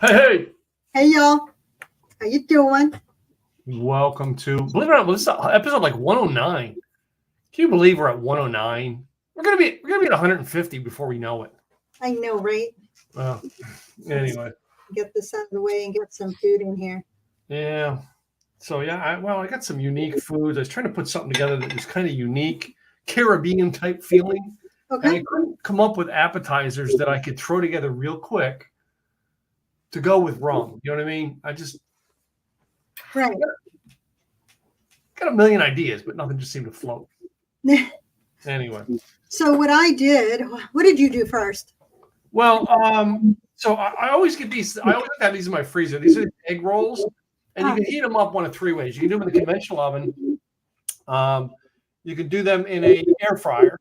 Hey, Hey y'all, how you doing? welcome to, believe it or not, this is episode like 109. Can you believe we're at 109? We're gonna be at 150 before we know it. I know, right? Well, anyway, Get this out of the way and get some food in here. yeah. So yeah, I got some unique foods. I was trying to put something together that was kind of unique, Caribbean type feeling, and I Okay. couldn't come up with appetizers that I could throw together real quick to go with rum. You know what I mean? I just Right. got a million ideas, but nothing just seemed to float. Anyway. So what did you do first? Well, so I always get these. I always have these in my freezer. These are egg rolls, and you can heat them up one of three ways. You can do them in the conventional oven. You can do them in a air fryer,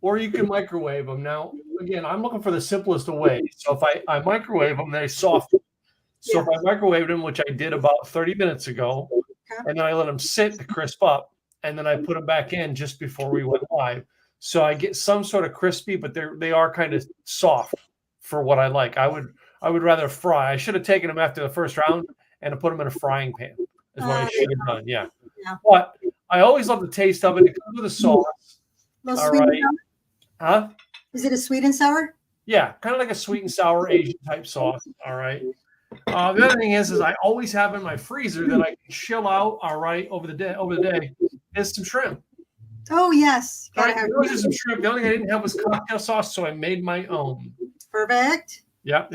or you can microwave them. Now, again, I'm looking for the simplest of ways. So if I microwave them, they soften. So if I microwaved them, which I did about 30 minutes ago, and then I let them sit to crisp up, and then I put them back in just before we went live. So I get some sort of crispy, but they are kind of soft for what I like. I would rather fry. I should have taken them after the first round and put them in a frying pan. Is what I should have done. Yeah. But I always love the taste of it. It comes with a sauce. All right. Huh? Is it a sweet and sour? Yeah, kind of like a sweet and sour Asian type sauce. All right. The other thing is I always have in my freezer that I can chill out. All right, over the day is some shrimp. Oh yes. All right, there was some shrimp. The only thing I didn't have was cocktail sauce, so I made my own. Perfect. Yep.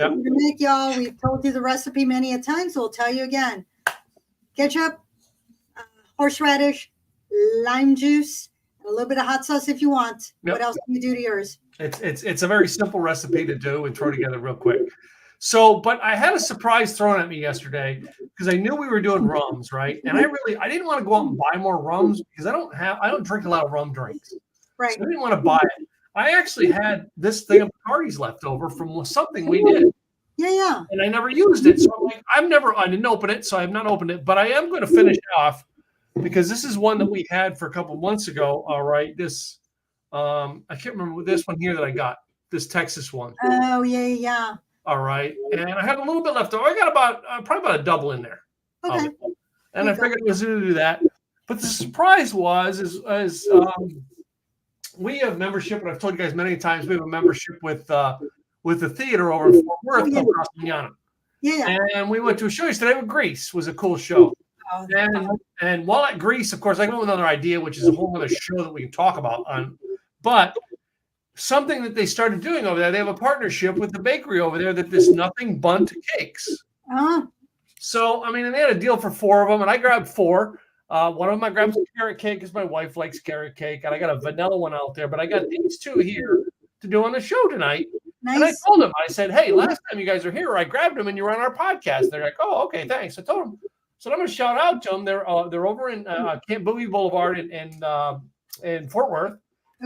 Y'all, we've told you the recipe many a time, so we'll tell you again. Ketchup, horseradish, lime juice, and a little bit of hot sauce if you want. Yep. What else can you do to yours? It's a very simple recipe to do and throw together real quick. So, but I had a surprise thrown at me yesterday because I knew we were doing rums, right? And I didn't want to go out and buy more rums because I don't drink a lot of rum drinks. Right. So I didn't want to buy it. I actually had this thing of Bacardi's left over from something we did. Yeah. And I never used it. So I'm like, I didn't open it, so I have not opened it. But I am going to finish it off because this is one that we had for a couple of months ago. All right. This I can't remember this one here that I got. This Texas one. Oh, yeah. All right. And I had a little bit left over. I got probably about a double in there. Okay. And I figured it was going to do that. But the surprise was we have membership, and I've told you guys many times, we have a membership with the theater over in Fort Worth called Cross Manana. Yeah. And we went to a show yesterday with Grease. It was a cool show. And while at Grease, of course, I go with another idea, which is a whole other show that we can talk about. But something that they started doing over there, they have a partnership with the bakery over there that does nothing but cakes. So, I mean, and they had a deal for 4 of them, and I grabbed 4. One of them I grabbed some carrot cake because my wife likes carrot cake, and I got a vanilla one out there, but I got these 2 here to do on the show tonight. Nice. And I told them, I said, hey, last time you guys were here, I grabbed them and you were on our podcast. They're like, oh, okay, thanks. I told them. So I'm going to shout out to them. They're over in Camp Bowie Boulevard in Fort Worth,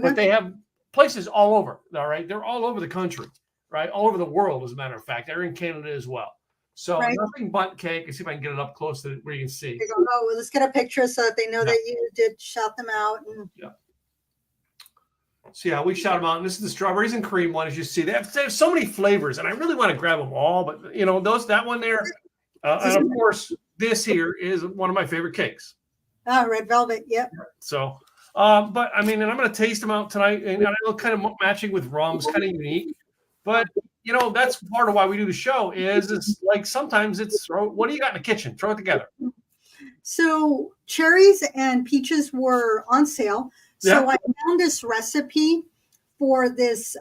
but they have places all over. All right, they're all over the country, right? All over the world, as a matter of fact. They're in Canada as well. So nothing but cake. Let's see if I can get it up close to where you can see. Oh, well, let's get a picture so that they know that you did shout them out. So we shout them out. And this is the strawberries and cream one, as you see. They have so many flavors, and I really want to grab them all. But that one there, and of course, this here is one of my favorite cakes. Red velvet. Yep. So. But I mean, and I'm going to taste them out tonight, and I know kind of matching with rums, kind of unique. But that's part of why we do the show. Is like sometimes it's what do you got in the kitchen? Throw it together. So cherries and peaches were on sale. So I found this recipe for this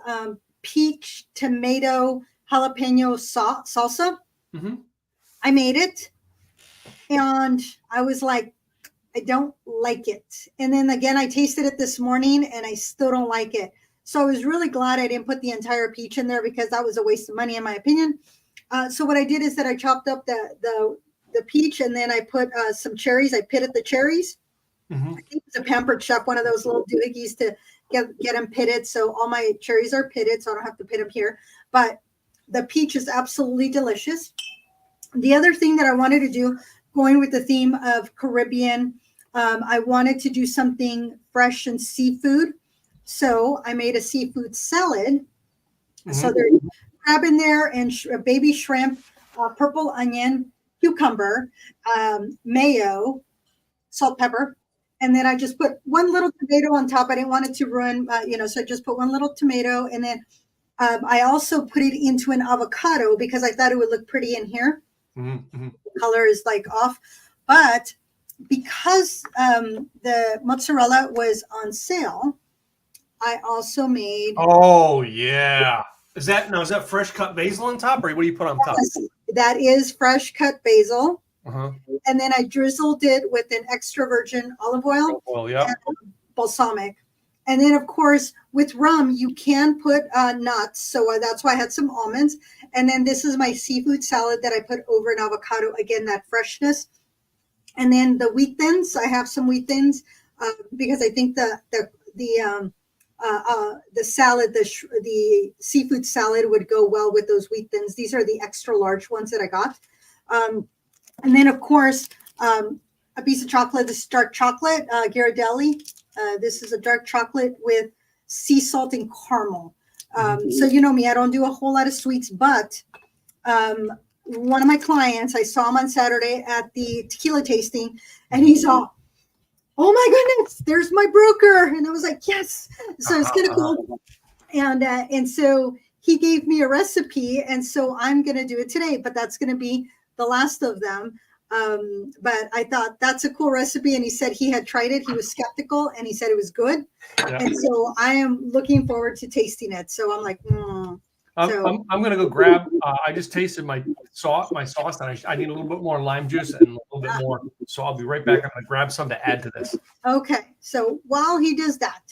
peach tomato jalapeno salsa. Mm-hmm. I made it, and I was like, I don't like it. And then again, I tasted it this morning and I still don't like it. So I was really glad I didn't put the entire peach in there because that was a waste of money in my opinion. So what I did is that I chopped up the peach and then I put some cherries. I pitted the cherries. Mm-hmm. I think it's a Pampered Chef, one of those little doohickeys to get them pitted. So all my cherries are pitted, so I don't have to pit them here. But the peach is absolutely delicious. The other thing that I wanted to do, going with the theme of Caribbean, I wanted to do something fresh and seafood. So I made a seafood salad. Mm-hmm. So there's crab in there and baby shrimp. purple onion, cucumber, mayo, salt, pepper. And then I just put one little tomato on top. I didn't want it to ruin, so I just put one little tomato. And then I also put it into an avocado because I thought it would look pretty in here. Mm-hmm. Color is like off. But because the mozzarella was on sale, I also made. Oh, yeah. Is that fresh cut basil on top, or what do you put on top? Yes, that is fresh cut basil. Uh-huh. And then I drizzled it with an extra virgin olive oil Yeah. and balsamic. And then, of course, with rum, you can put nuts. So that's why I had some almonds. And then this is my seafood salad that I put over an avocado. Again, that freshness. And then the wheat thins. I have some wheat thins because I think the salad, the seafood salad would go well with those wheat thins. These are the extra large ones that I got. And then, of course, a piece of chocolate. This is dark chocolate, Ghirardelli. This is a dark chocolate with sea salt and caramel. So you know me, I don't do a whole lot of sweets, but one of my clients, I saw him on Saturday at the tequila tasting, and he saw, oh my goodness, there's my broker. And I was like, yes. So it's kind of cool. And so he gave me a recipe, and so I'm going to do it today, but that's going to be the last of them. But I thought that's a cool recipe. And he said he had tried it. He was skeptical, and he said it was good. Yeah. And so I am looking forward to tasting it. So I'm like, I'm going to go grab, I just tasted my sauce, and I need a little bit more lime juice and a little bit more. So I'll be right back. I'm going to grab some to add to this. Okay. So while he does that,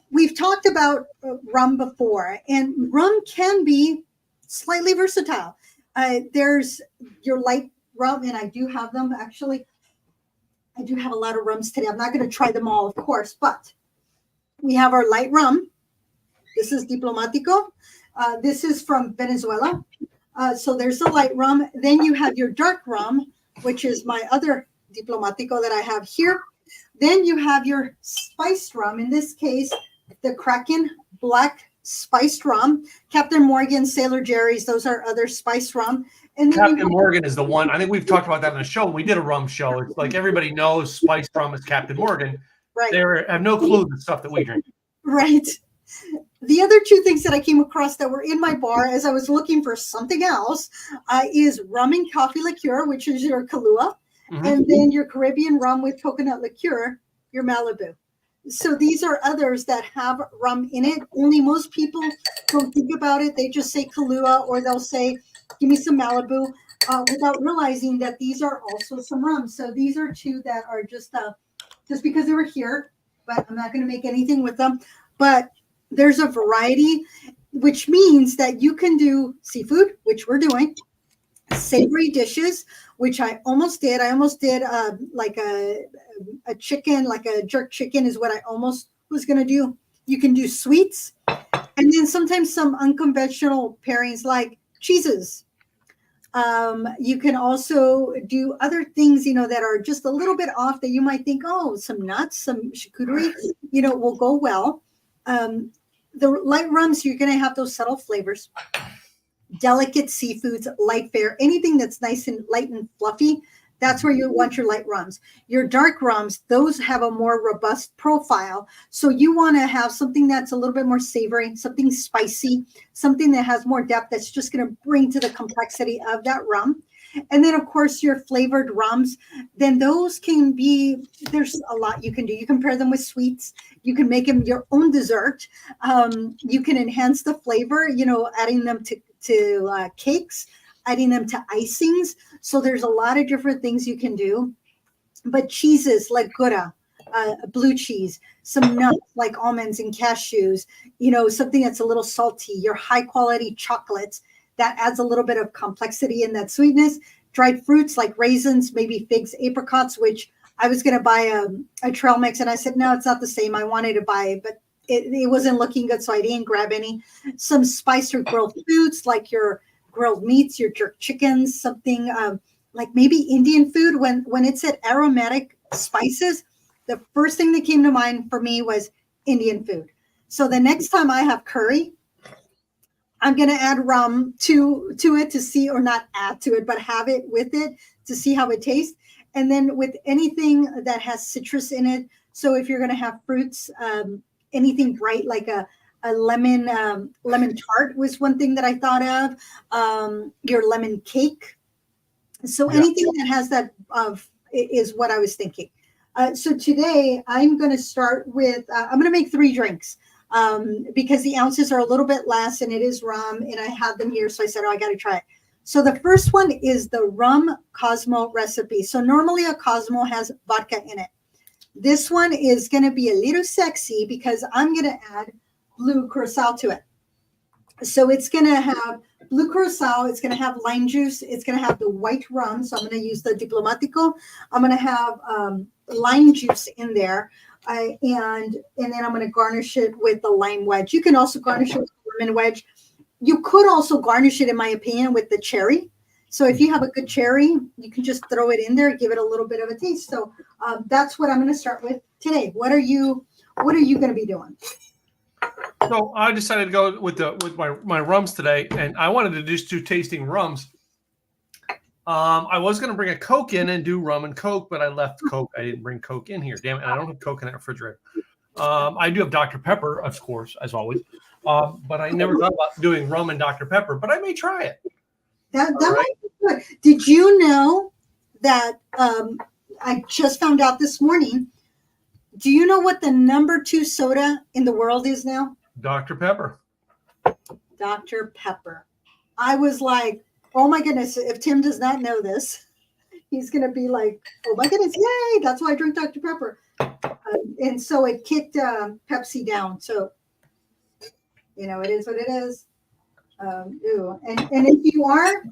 we've talked about rum before, and rum can be slightly versatile. There's your light rum, and I do have them. Actually, I do have a lot of rums today. I'm not going to try them all, of course, but we have our light rum. This is Diplomatico. This is from Venezuela. So there's the light rum. Then you have your dark rum, which is my other Diplomatico that I have here. Then you have your spiced rum. In this case, the Kraken Black Spiced Rum. Captain Morgan, Sailor Jerry's, those are other spiced rum. And then Captain Morgan is the one. I think we've talked about that in the show. We did a rum show. It's like everybody knows spiced rum is Captain Morgan. Right. They have no clue the stuff that we drink. Right. The other two things that I came across that were in my bar as I was looking for something else is rum and coffee liqueur, which is your Kahlua, and then your Caribbean rum with coconut liqueur, your Malibu. So these are others that have rum in it. Only most people don't think about it. They just say Kahlua, or they'll say, give me some Malibu, without realizing that these are also some rum. So these are two that are just because they were here, but I'm not going to make anything with them. But there's a variety, which means that you can do seafood, which we're doing, savory dishes, which I almost did. I almost did like a chicken, like a jerk chicken is what I almost was going to do. You can do sweets, and then sometimes some unconventional pairings like cheeses. You can also do other things, that are just a little bit off that you might think, oh, some nuts, some charcuterie, will go well. The light rums, you're going to have those subtle flavors. Delicate seafoods, light fare, anything that's nice and light and fluffy, that's where you want your light rums. Your dark rums, those have a more robust profile. So you want to have something that's a little bit more savory, something spicy, something that has more depth that's just going to bring to the complexity of that rum. And then, of course, your flavored rums, then those can be, there's a lot you can do. You can pair them with sweets. You can make them your own dessert. You can enhance the flavor, adding them to cakes, adding them to icings. So there's a lot of different things you can do. But cheeses like Gouda, blue cheese, some nuts like almonds and cashews, something that's a little salty, your high quality chocolates, that adds a little bit of complexity in that sweetness. Dried fruits like raisins, maybe figs, apricots, which I was going to buy a trail mix. And I said, no, it's not the same. I wanted to buy it, but it wasn't looking good, so I didn't grab any. Some spiced or grilled foods like your grilled meats, your jerk chickens, something like maybe Indian food. When it said aromatic spices, the first thing that came to mind for me was Indian food. So the next time I have curry, I'm going to add rum to it to see, or not add to it, but have it with it to see how it tastes. And then with anything that has citrus in it. So if you're going to have fruits, anything bright like a lemon tart was one thing that I thought of. Your lemon cake. So anything that has that is what I was thinking. So today I'm going to start with, I'm going to make 3 drinks because the ounces are a little bit less and it is rum and I had them here. So I said, oh, I got to try it. So the first one is the rum Cosmo recipe. So normally a Cosmo has vodka in it. This one is going to be a little sexy because I'm going to add blue curacao to it. So it's going to have blue curacao. It's going to have lime juice. It's going to have the white rum. So I'm going to use the Diplomatico. I'm going to have lime juice in there. And then I'm going to garnish it with the lime wedge. You can also garnish it with lemon wedge. You could also garnish it, in my opinion, with the cherry. So if you have a good cherry, you can just throw it in there, give it a little bit of a taste. So that's what I'm going to start with today. What are you going to be doing? So I decided to go with my rums today, and I wanted to just do tasting rums. I was going to bring a Coke in and do rum and Coke, but I left Coke. I didn't bring Coke in here. Damn it! I don't have Coke in that refrigerator. I do have Dr. Pepper, of course, as always. But I never thought about doing rum and Dr. Pepper, but I may try it. That might be good. Did you know that I just found out this morning? Do you know what the number 2 soda in the world is now? Dr. Pepper. Dr. Pepper. I was like, oh my goodness, if Tim does not know this, he's going to be like, oh my goodness, yay, that's why I drink Dr. Pepper. And so it kicked Pepsi down. So, you know, it is what it is. And if you are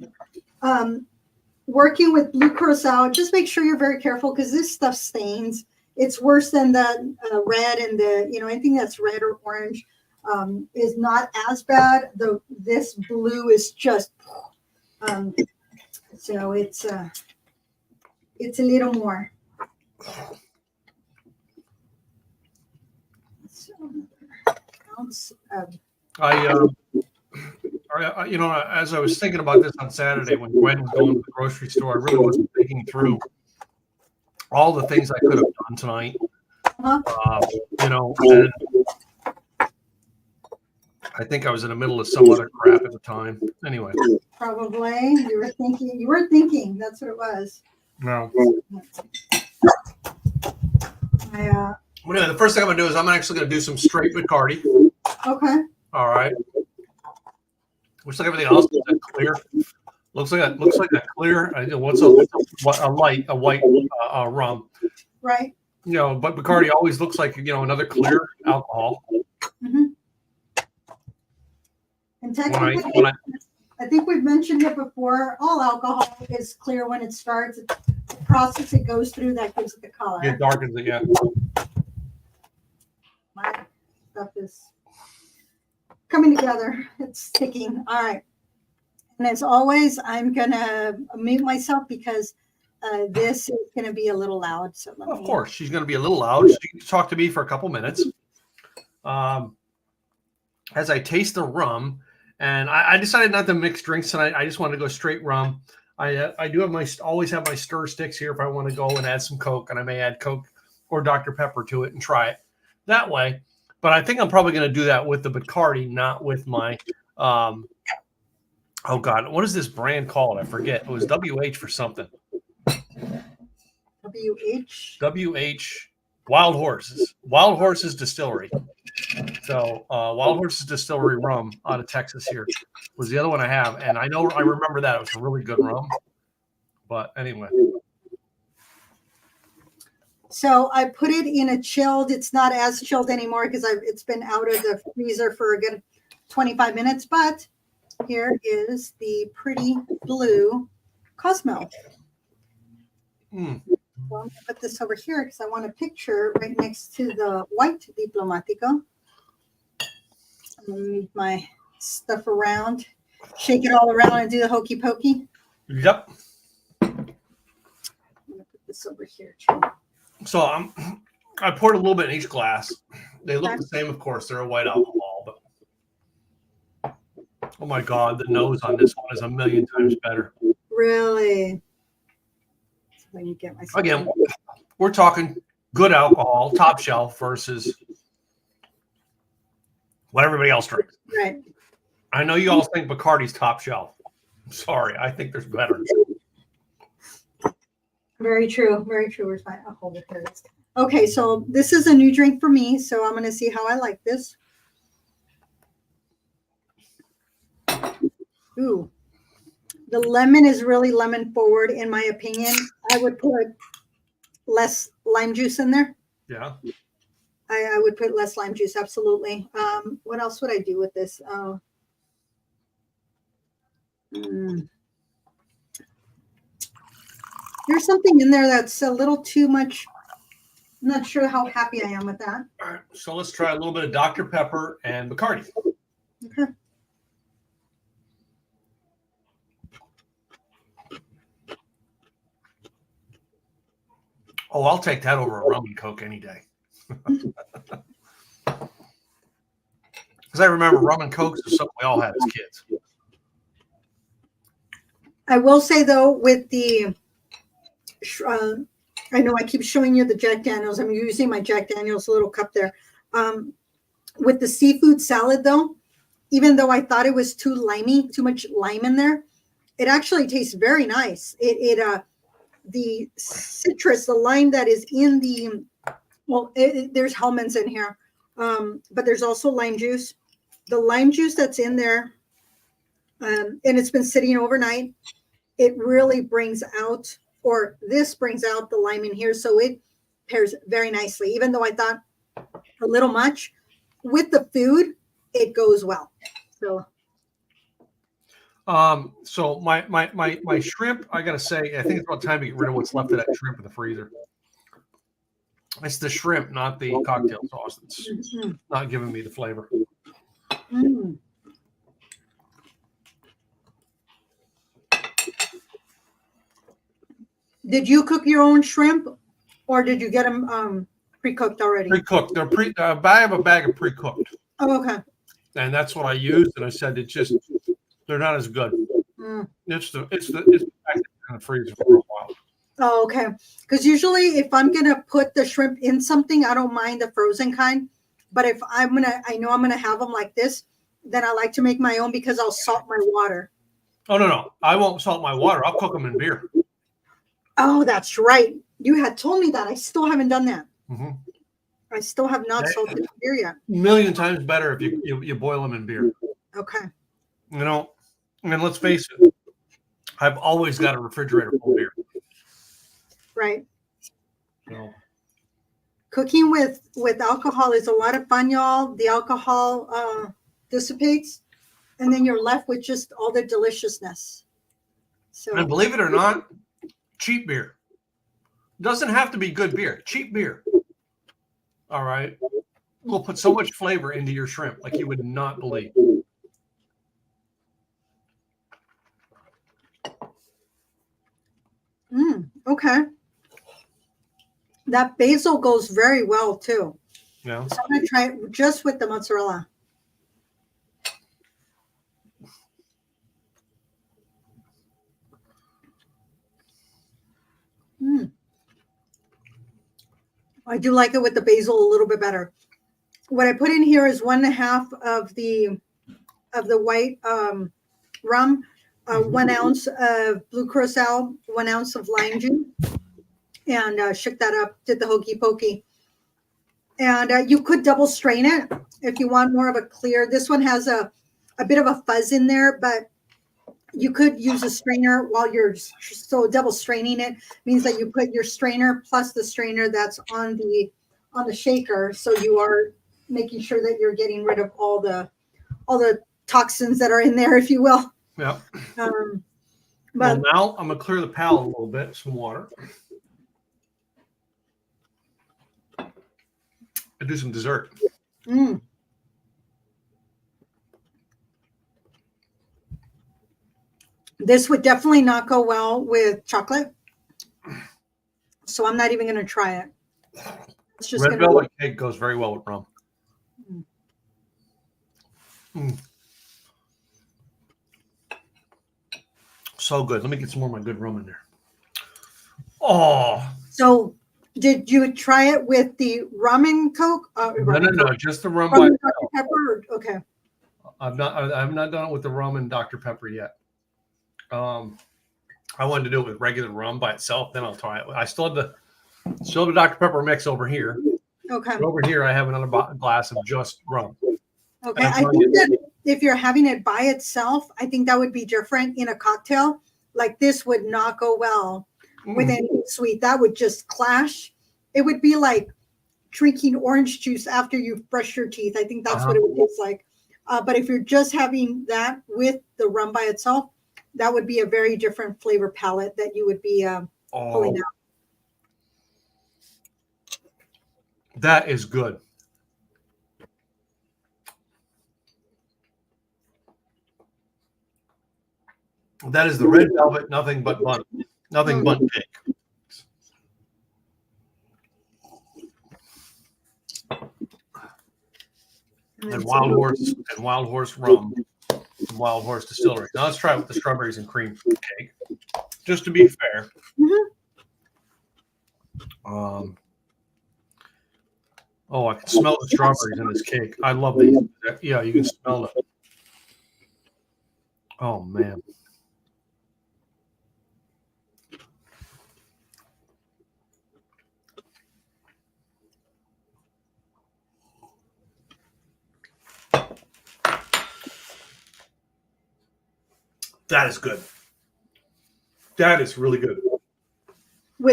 working with blue curacao, just make sure you're very careful because this stuff stains. It's worse than the red and anything that's red or orange is not as bad. This blue is just so it's a little more. So, ounce of. As I was thinking about this on Saturday when Gwen was going to the grocery store, I really wasn't thinking through all the things I could have done tonight. And I think I was in the middle of some other crap at the time. Anyway. Probably. You were thinking. That's what it was. No. Anyway, the first thing I'm going to do is I'm actually going to do some straight Bacardi. Okay. All right. Looks like everything else is clear. Looks like a clear. What's a white rum? Right. But Bacardi always looks like another clear alcohol. Mm-hmm. And technically, I think we've mentioned it before. All alcohol is clear when it starts. The process it goes through that gives it the color. It darkens it, yeah. My stuff is coming together. It's sticking. All right. And as always, I'm going to mute myself because this is going to be a little loud. So of course, she's going to be a little loud. She can talk to me for a couple minutes. As I taste the rum, and I decided not to mix drinks tonight. I just wanted to go straight rum. I do have always have my stir sticks here if I want to go and add some Coke, and I may add Coke or Dr. Pepper to it and try it that way. But I think I'm probably going to do that with the Bacardi, not with my oh God, what is this brand called? I forget. It was WH for something. WH Wild Horses Distillery. So Wild Horses Distillery rum out of Texas here was the other one I have, and I remember that it was a really good rum. But anyway. So I put it in a chilled. It's not as chilled anymore because it's been out of the freezer for a good 25 minutes. But here is the pretty blue Cosmo. So I'm going to put this over here because I want a picture right next to the white Diplomatico. I'm going to move my stuff around, shake it all around, and do the hokey pokey. Yep. I'm going to put this over here too. So I poured a little bit in each glass. They look the same, of course. They're a white alcohol, but Oh my God, the nose on this one is a million times better. Really? So I can get myself Again, we're talking good alcohol, top shelf versus what everybody else drinks. right. I know you all think Bacardi's top shelf. I'm sorry, I think there's better. Very true. Very true. Where's my? I'll hold it there. Okay, so this is a new drink for me, so I'm going to see how I like this. Ooh, the lemon is really lemon forward, in my opinion. I would put less lime juice in there. Yeah. I would put less lime juice, absolutely. What else would I do with this? There's something in there that's a little too much. I'm not sure how happy I am with that. All right, so let's try a little bit of Dr. Pepper and Bacardi. Okay. Oh, I'll take that over a rum and Coke any day. Because I remember rum and Cokes is something we all had as kids. I will say, though, with the, I know I keep showing you the Jack Daniels. I'm using my Jack Daniels little cup there. With the seafood salad, though, even though I thought it was too limey, too much lime in there, it actually tastes very nice. The citrus, the lime that is in the, well, there's Hellman's in here, but there's also lime juice. The lime juice that's in there, and it's been sitting overnight, it really brings out, or this brings out the lime in here. So it pairs very nicely, even though I thought a little much. With the food, it goes well. So my shrimp, I gotta say, I think it's about time to get rid of what's left of that shrimp in the freezer. It's the shrimp, not the cocktail sauce, that's not giving me the flavor. Mm. Did you cook your own shrimp, or did you get them pre-cooked already? Pre-cooked. They're I have a bag of pre-cooked. Oh, okay. And that's what I used, and I said they're not as good. Mm. It's back in the freezer for a while. Oh, okay. Because usually, if I'm gonna put the shrimp in something, I don't mind the frozen kind. But if I know I'm gonna have them like this, then I like to make my own because I'll salt my water. Oh no, I won't salt my water. I'll cook them in beer. Oh, that's right. You had told me that. I still haven't done that. Mm-hmm. I still have not salted the beer yet. A million times better if you boil them in beer. Okay. You know, I mean, let's face it. I've always got a refrigerator full of beer. Right. So. Cooking with alcohol is a lot of fun, y'all. The alcohol dissipates, and then you're left with just all the deliciousness. So, and believe it or not, cheap beer doesn't have to be good beer. Cheap beer, all right, will put so much flavor into your shrimp like you would not believe. Okay. That basil goes very well too. Yeah. So I'm going to try it just with the mozzarella. I do like it with the basil a little bit better. What I put in here is 1.5 of the white rum, 1 ounce of blue curacao, 1 ounce of lime juice, and shook that up, did the hokey pokey. And you could double strain it if you want more of a clear. This one has a bit of a fuzz in there, but you could use a strainer while you're double straining it means that you put your strainer plus the strainer that's on the shaker. So you are making sure that you're getting rid of all the toxins that are in there, if you will. Yeah. But now I'm gonna clear the palate a little bit, some water. And do some dessert. This would definitely not go well with chocolate. So I'm not even going to try it. It's just Red velvet cake goes very well with rum. So good. Let me get some more of my good rum in there. Oh. So did you try it with the rum and Coke? No, just the rum by by Dr. Pepper? Okay. I've not done it with the rum and Dr. Pepper yet. I wanted to do it with regular rum by itself. Then I'll try it. I still have the Dr. Pepper mix over here. Okay. But over here, I have another glass of just rum. Okay. I think that if you're having it by itself, I think that would be different in a cocktail. Like this would not go well with anything sweet. That would just clash. It would be like drinking orange juice after you've brushed your teeth. I think that's what it would taste like. But if you're just having that with the rum by itself, that would be a very different flavor palette that you would be pulling out. That is good. That is the red velvet, nothing but cake. And Wild Horse rum from Wild Horse Distillery. Now let's try it with the strawberries and cream cake, just to be fair. Oh, I can smell the strawberries in this cake. I love these. Yeah, you can smell it. Oh man. That is good. That is really good.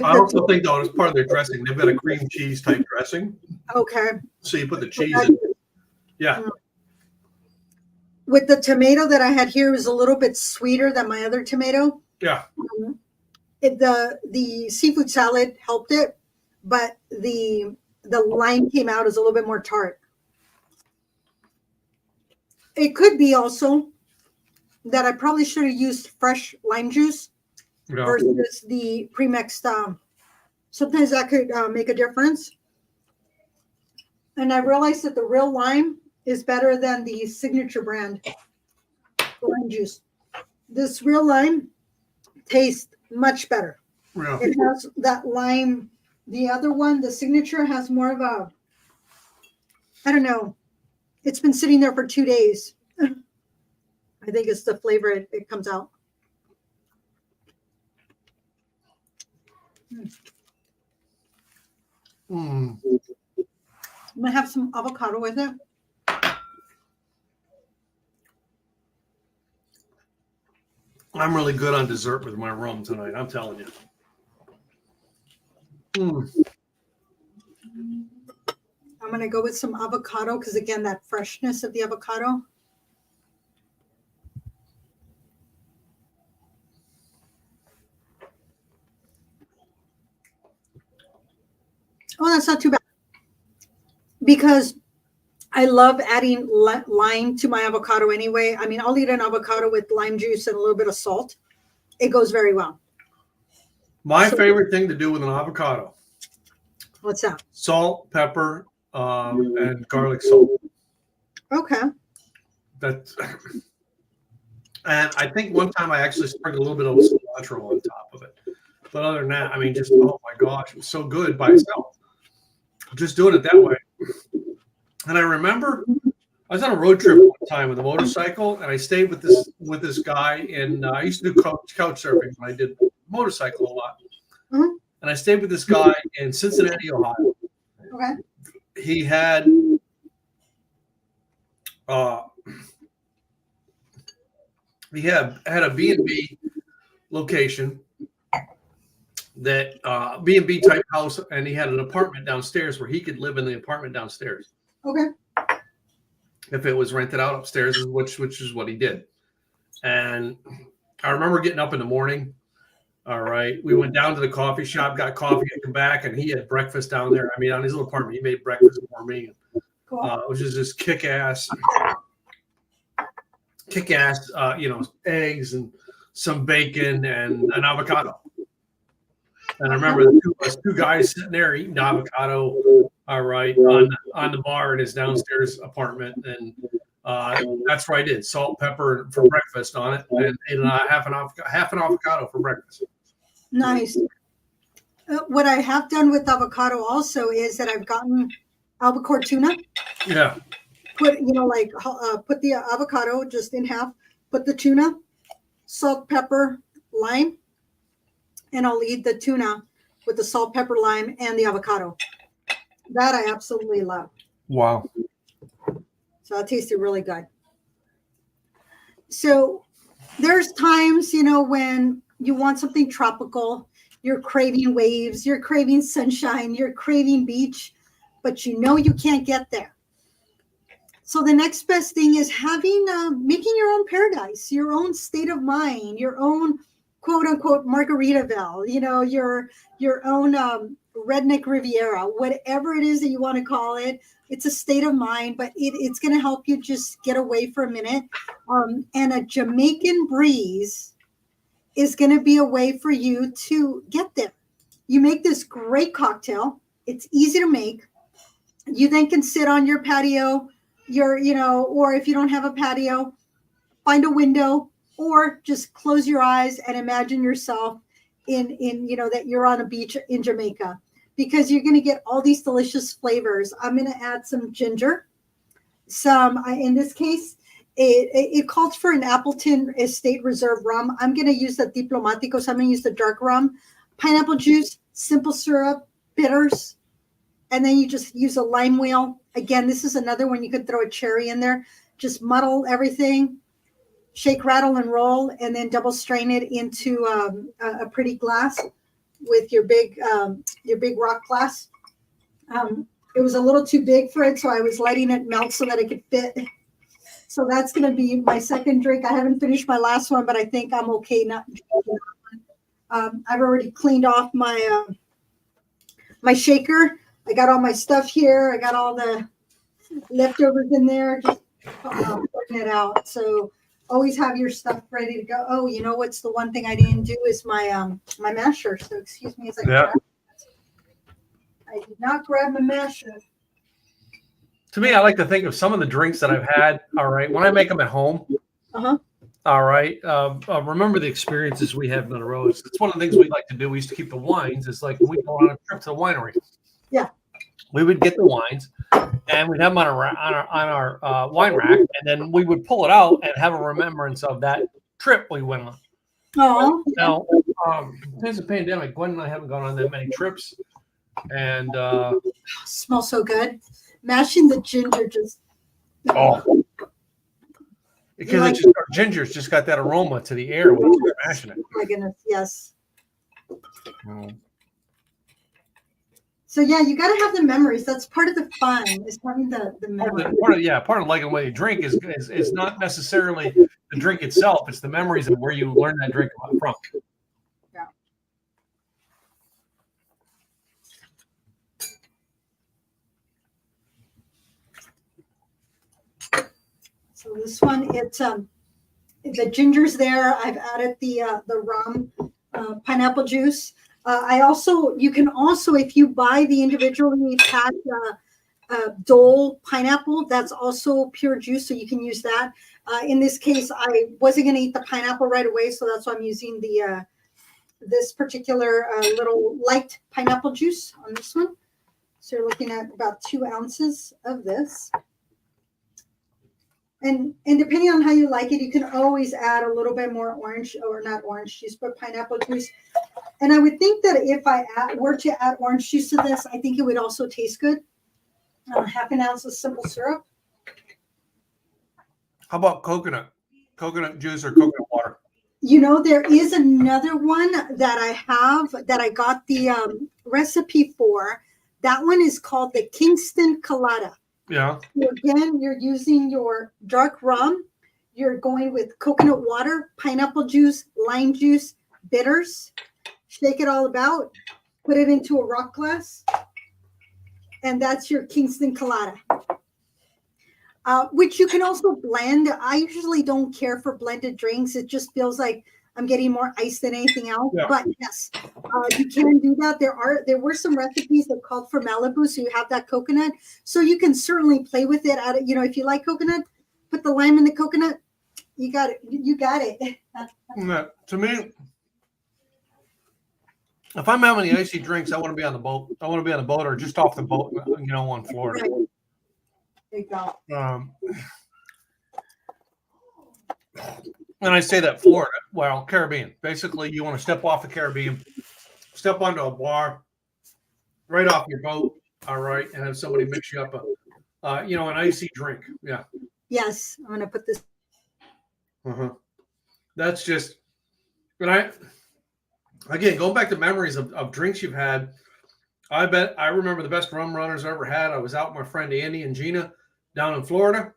I also think, though, it's part of their dressing. They've got a cream cheese type dressing. Okay. So you put the cheese in. Yeah. With the tomato that I had here, it was a little bit sweeter than my other tomato. Yeah. The seafood salad helped it, but the lime came out as a little bit more tart. It could be also that I probably should have used fresh lime juice versus the pre-mixed. Sometimes that could make a difference. And I realized that the real lime is better than the signature brand lime juice. This real lime tastes much better. Yeah. It has that lime. The other one, the signature, has more of a, I don't know. It's been sitting there for 2 days. I think it's the flavor it comes out. I'm gonna have some avocado with it. I'm really good on dessert with my rum tonight. I'm telling you. I'm gonna go with some avocado because again, that freshness of the avocado. Oh, that's not too bad. Because I love adding lime to my avocado anyway. I mean, I'll eat an avocado with lime juice and a little bit of salt. It goes very well. My favorite thing to do with an avocado. What's that? Salt, pepper, and garlic salt. Okay. And I think one time I actually sprinkled a little bit of cilantro on top of it. But other than that, I mean, just, oh my gosh, it was so good by itself. Just doing it that way. And I remember I was on a road trip one time with a motorcycle, and I stayed with this guy, and I used to do couch surfing when I did motorcycle a lot. And I stayed with this guy in Cincinnati, Ohio. Okay. He had a B&B location, that B&B type house, and he had an apartment downstairs where he could live in the apartment downstairs. Okay. If it was rented out upstairs, which is what he did. And I remember getting up in the morning. All right. We went down to the coffee shop, got coffee, and come back, and he had breakfast down there. I mean, on his little apartment, he made breakfast for me. Cool. It was just this kick-ass, eggs and some bacon and an avocado. And I remember the two guys sitting there eating avocado, all right, on the bar in his downstairs apartment. And That's what I did. Salt, pepper for breakfast on it, and half an avocado for breakfast. Nice. What I have done with avocado also is that I've gotten albacore tuna. Yeah. Put put the avocado just in half. Put the tuna, salt, pepper, lime, and I'll eat the tuna with the salt, pepper, lime, and the avocado. That I absolutely love. Wow. So that tasted really good. So there's times, when you want something tropical, you're craving waves, you're craving sunshine, you're craving beach, but you can't get there. So the next best thing is making your own paradise, your own state of mind, your own quote unquote Margaritaville, your own redneck Riviera, whatever it is that you want to call it. It's a state of mind, but it's going to help you just get away for a minute. And a Jamaican breeze is going to be a way for you to get there. You make this great cocktail. It's easy to make. You then can sit on your patio, or if you don't have a patio, find a window or just close your eyes and imagine yourself in that you're on a beach in Jamaica, because you're going to get all these delicious flavors. I'm going to add some ginger, in this case, it calls for an Appleton Estate Reserve rum. I'm going to use the Diplomatico, so I'm going to use the dark rum, pineapple juice, simple syrup, bitters, and then you just use a lime wheel. Again, this is another one you could throw a cherry in there. Just muddle everything, shake, rattle, and roll, and then double strain it into a pretty glass with your big rock glass. It was a little too big for it, so I was letting it melt so that it could fit. So that's going to be my second drink. I haven't finished my last one, but I think I'm okay not drinking that one. I've already cleaned off my my shaker. I got all my stuff here. I got all the leftovers in there, just putting it out. So always have your stuff ready to go. Oh, what's the one thing I didn't do is my my masher. So excuse me as I grab it. I did not grab my masher. To me, I like to think of some of the drinks that I've had. All right, when I make them at home. All right. Remember the experiences we have on the roads. It's one of the things we like to do. We used to keep the wines. It's like when we go on a trip to the winery. Yeah. We would get the wines, and we'd have them on our wine rack, and then we would pull it out and have a remembrance of that trip we went on. Oh. Now, since the pandemic, Gwen and I haven't gone on that many trips, and smells so good. Mashing the ginger just. Oh. Because ginger's just got that aroma to the air when you're mashing it. Oh my goodness, yes. So yeah, you got to have the memories. That's part of the fun. Is having the memories. Part of liking what you drink is not necessarily the drink itself. It's the memories of where you learned that drink from. Yeah. So this one, it's the ginger's there. I've added the rum, pineapple juice. You can also, if you buy the individually packed Dole pineapple, that's also pure juice, so you can use that. In this case, I wasn't going to eat the pineapple right away, so that's why I'm using the this particular little light pineapple juice on this one. So you're looking at about 2 ounces of this. And depending on how you like it, you can always add a little bit more orange, or not orange juice, but pineapple juice. And I would think that if I were to add orange juice to this, I think it would also taste good. Half an ounce of simple syrup. How about coconut juice or coconut water? There is another one that I have that I got the recipe for. That one is called the Kingston Colada. Yeah. So again, you're using your dark rum. You're going with coconut water, pineapple juice, lime juice, bitters. Shake it all about. Put it into a rock glass. And that's your Kingston Colada. Which you can also blend. I usually don't care for blended drinks. It just feels like I'm getting more ice than anything else. Yeah. But yes, you can do that. There were some recipes that called for Malibu, so you have that coconut. So you can certainly play with it. If you like coconut, put the lime in the coconut. You got it. You got it. Yeah, to me, if I'm having the icy drinks, I want to be on the boat. I want to be on the boat or just off the boat, on Florida. Right. There you go. And I say that Florida, well, Caribbean. Basically, you want to step off the Caribbean, step onto a bar, right off your boat, all right, and have somebody mix you up an icy drink. Yeah. Yes, I'm gonna put this. That's just, but again, going back to memories of drinks you've had, I bet I remember the best rum runners I ever had. I was out with my friend Andy and Gina down in Florida.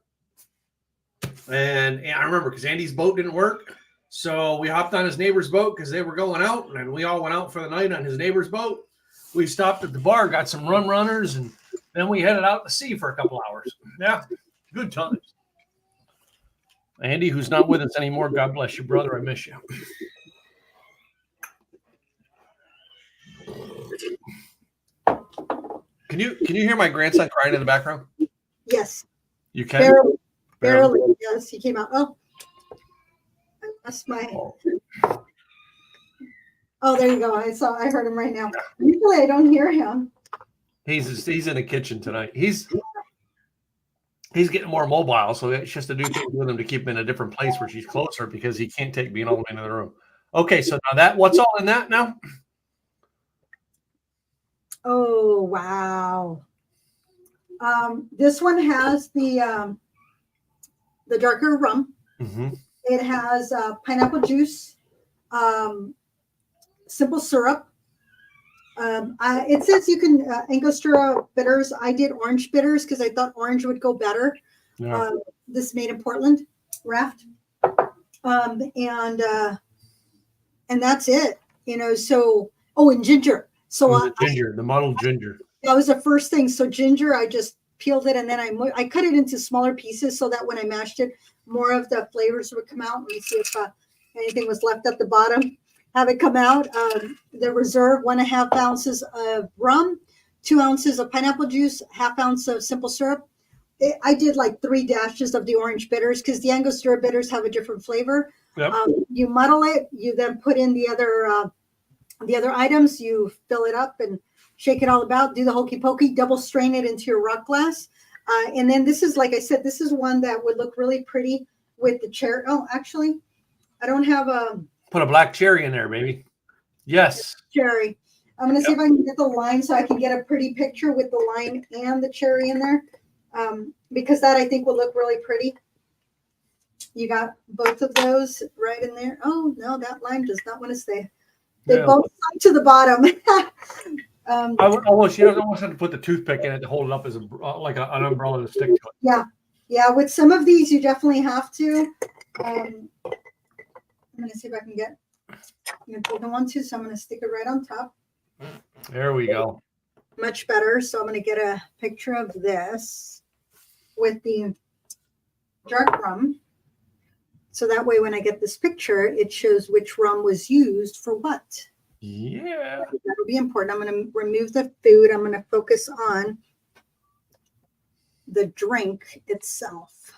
And I remember because Andy's boat didn't work. So we hopped on his neighbor's boat because they were going out. And we all went out for the night on his neighbor's boat. We stopped at the bar, got some rum runners, and then we headed out to sea for a couple hours. Yeah, good times. Andy, who's not with us anymore, God bless you, brother. I miss you. Can you hear my grandson crying in the background? Yes. You can? Barely. Yes, he came out. Oh, I lost my. Oh, there you go. I heard him right now. Usually I don't hear him. He's in the kitchen tonight. He's getting more mobile, so she has to do things with him to keep him in a different place where she's closer because he can't take being all the way into the room. Okay, so now what's all in that now? Oh, wow. This one has the darker rum. Mm-hmm. It has pineapple juice, simple syrup. It says you can Angostura bitters. I did orange bitters because I thought orange would go better. Yeah. This made in Portland, raft, and that's it. So and ginger. So the muddled ginger. That was the first thing. So ginger, I just peeled it and then I cut it into smaller pieces so that when I mashed it, more of the flavors would come out. Let me see if anything was left at the bottom. Have it come out. The reserve 1.5 ounces of rum, 2 ounces of pineapple juice, 1/2 ounce of simple syrup. I did like 3 dashes of the orange bitters because the Angostura bitters have a different flavor. Yep. You muddle it. You then put in the other items. You fill it up and shake it all about. Do the hokey pokey. Double strain it into your rock glass. And then this is, like I said, this is one that would look really pretty with the cherry. Oh, actually, I don't have a. Put a black cherry in there, baby. Yes. Cherry. I'm going to see if I can get the lime so I can get a pretty picture with the lime and the cherry in there. Because that I think will look really pretty. You got both of those right in there. Oh, no, that lime does not want to stay. They both sunk to the bottom. I almost have to put the toothpick in it to hold it up as like an umbrella to stick to it. Yeah. With some of these, you definitely have to. I'm going to see if I can get. I'm going to pull the one too, so I'm going to stick it right on top. There we go. Much better. So I'm going to get a picture of this with the dark rum. So that way, when I get this picture, it shows which rum was used for what. Yeah. That'll be important. I'm going to remove the food. I'm going to focus on the drink itself.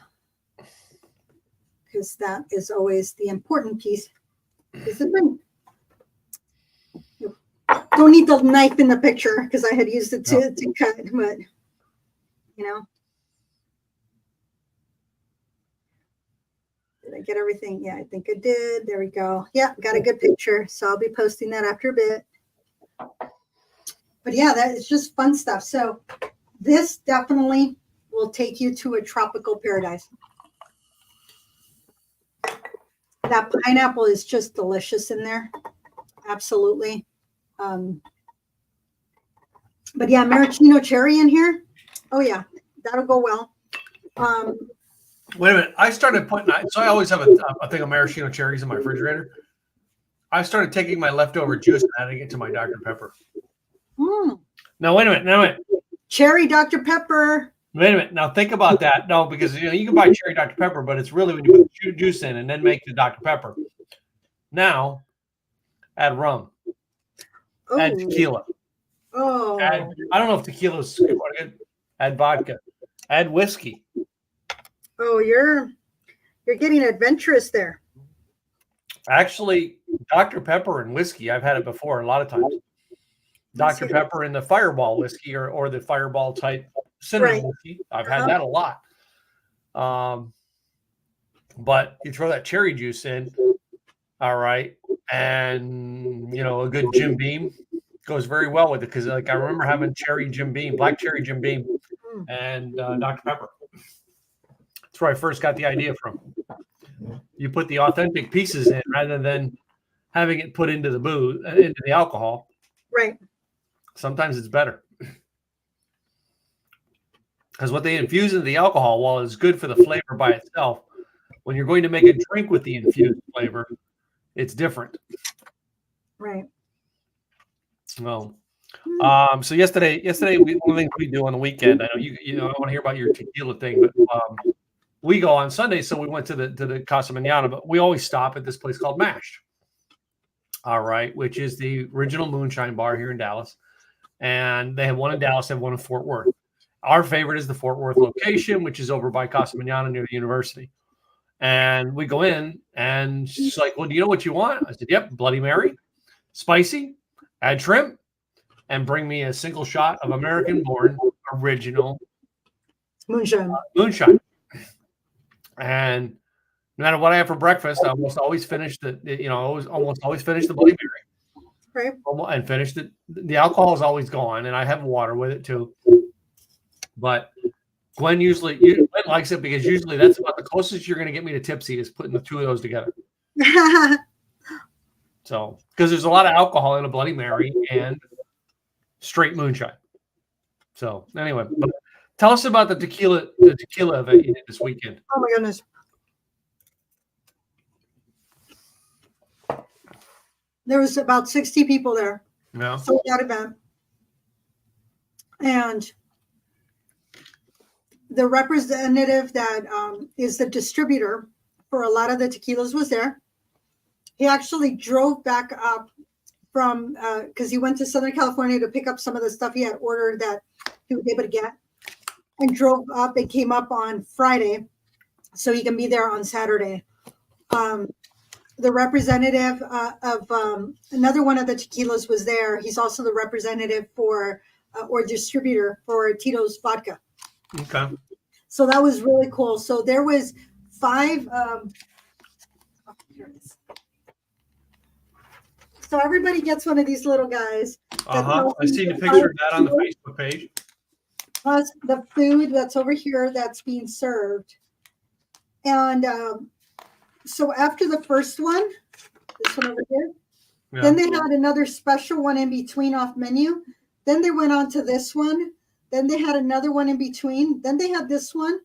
Because that is always the important piece. Is the drink. Don't need the knife in the picture because I had used it to cut, but Did I get everything? Yeah, I think I did. There we go. Yeah, got a good picture. So I'll be posting that after a bit. But yeah, that is just fun stuff. So this definitely will take you to a tropical paradise. That pineapple is just delicious in there. Absolutely. But yeah, maraschino cherry in here. Oh yeah, that'll go well. Wait a minute. I started putting, so I always have a thing of maraschino cherries in my refrigerator. I started taking my leftover juice and adding it to my Dr. Pepper. Now, wait a minute. Cherry Dr. Pepper. Wait a minute. Now, think about that. No, because you can buy cherry Dr. Pepper, but it's really when you put the juice in and then make the Dr. Pepper. Now, add rum. Oh. Add tequila. Oh. I don't know if tequila is good. Add vodka. Add whiskey. Oh, you're getting adventurous there. Actually, Dr. Pepper and whiskey, I've had it before a lot of times. Dr. Pepper in the Fireball whiskey or the Fireball type cinnamon whiskey. I've had that a lot. But you throw that cherry juice in, all right, and a good Jim Beam goes very well with it because, like, I remember having black cherry Jim Beam, and Dr. Pepper. That's where I first got the idea from. You put the authentic pieces in rather than having it put into the alcohol. Right. Sometimes it's better. Because what they infuse into the alcohol, while it's good for the flavor by itself, when you're going to make a drink with the infused flavor, it's different. Right. Well, so yesterday, one of the things we do on the weekend, I know I want to hear about your tequila thing, but we go on Sunday, so we went to the Casa Mañana, but we always stop at this place called Mashed. All right, which is the original moonshine bar here in Dallas. And they have one in Dallas, they have one in Fort Worth. Our favorite is the Fort Worth location, which is over by Casa Mañana near the university. And we go in, and she's like, well, do you know what you want? I said, yep, Bloody Mary, spicy, add shrimp, and bring me a single shot of American-born original moonshine. And no matter what I have for breakfast, I almost always finish the Bloody Mary. Right. And finish it. The alcohol is always gone, and I have water with it too. But Gwen likes it because usually that's about the closest you're going to get me to tipsy is putting the two of those together. So, because there's a lot of alcohol in a Bloody Mary and straight moonshine. So, anyway, but tell us about the tequila event you did this weekend. Oh my goodness. There was about 60 people there. Yeah. For that event. And the representative that is the distributor for a lot of the tequilas was there. He actually drove back up from, because he went to Southern California to pick up some of the stuff he had ordered that he was able to get, and drove up and came up on Friday so he can be there on Saturday. The representative of another one of the tequilas was there. He's also the representative for or distributor for Tito's vodka. Okay. So that was really cool. So there was 5. Here it is. So everybody gets one of these little guys. I see the picture of that on the Facebook page. Plus the food that's over here that's being served. And so after the first one, this one over here, then they had another special one in between off menu. Then they went on to this one. Then they had another one in between. Then they had this one.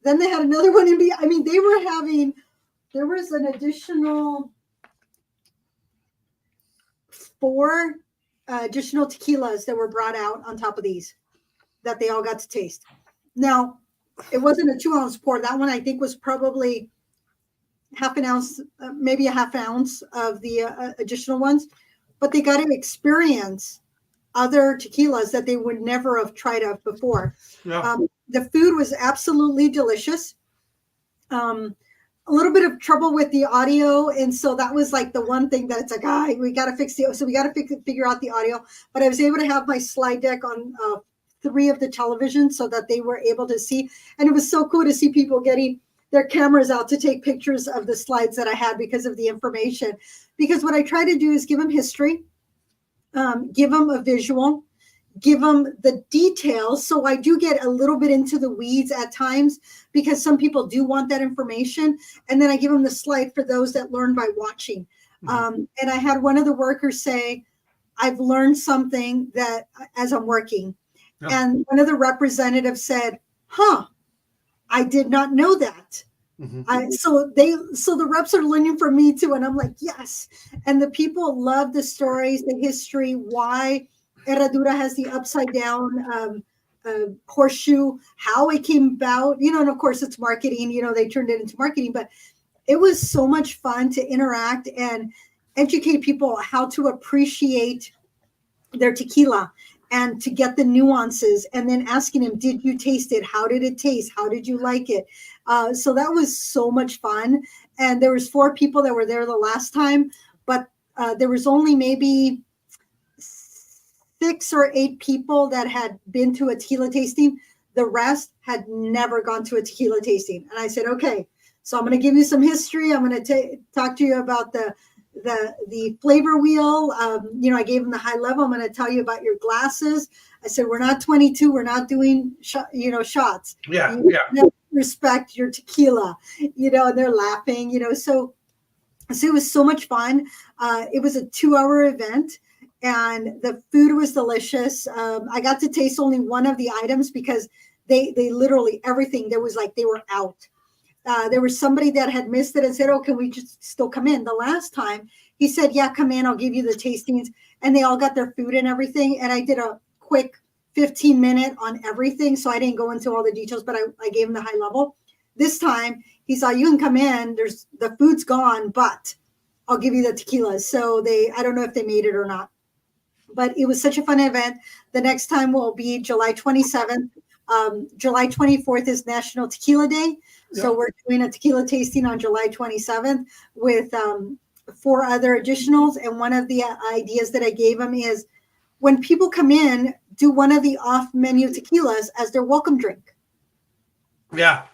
Then they had another one in between. I mean, there was an additional 4 additional tequilas that were brought out on top of these that they all got to taste. Now, it wasn't a 2-ounce pour. That one I think was probably half an ounce, maybe a half ounce of the additional ones, but they got to experience other tequilas that they would never have tried out before. Yeah. The food was absolutely delicious. A little bit of trouble with the audio, and so that was like the one thing that it's like, we got to fix the. So we got to figure out the audio. But I was able to have my slide deck on 3 of the televisions so that they were able to see, and it was so cool to see people getting their cameras out to take pictures of the slides that I had because of the information. Because what I try to do is give them history, give them a visual, give them the details. So I do get a little bit into the weeds at times because some people do want that information. And then I give them the slide for those that learn by watching. And I had one of the workers say, I've learned something that as I'm working. Yeah. And one of the representatives said, I did not know that. Mm-hmm. So the reps are learning from me too. And I'm like, yes. And the people love the stories, the history, why Herradura has the upside down horseshoe, how it came about, and of course it's marketing, they turned it into marketing, but it was so much fun to interact and educate people how to appreciate their tequila. and to get the nuances, and then asking him, did you taste it? How did it taste? How did you like it? So that was so much fun. And there was 4 people that were there the last time, but there was only maybe 6 or 8 people that had been to a tequila tasting. The rest had never gone to a tequila tasting. And I said, okay, so I'm going to give you some history. I'm going to talk to you about the flavor wheel. I gave them the high level. I'm going to tell you about your glasses. I said, we're not 22. We're not doing, shots. Yeah. Respect your tequila, and they're laughing, so it was so much fun. It was a 2-hour event, and the food was delicious. I got to taste only one of the items because they literally everything there was like they were out. There was somebody that had missed it and said, oh, can we just still come in? The last time he said, yeah, come in, I'll give you the tastings. And they all got their food and everything. And I did a quick 15-minute on everything. So I didn't go into all the details, but I gave him the high level. This time he saw, you can come in, the food's gone, but I'll give you the tequila. So I don't know if they made it or not, but it was such a fun event. The next time will be July 27th. July 24th is National Tequila Day. So we're doing a tequila tasting on July 27th with 4 other additionals. And one of the ideas that I gave them is when people come in, do one of the off-menu tequilas as their welcome drink. Yeah.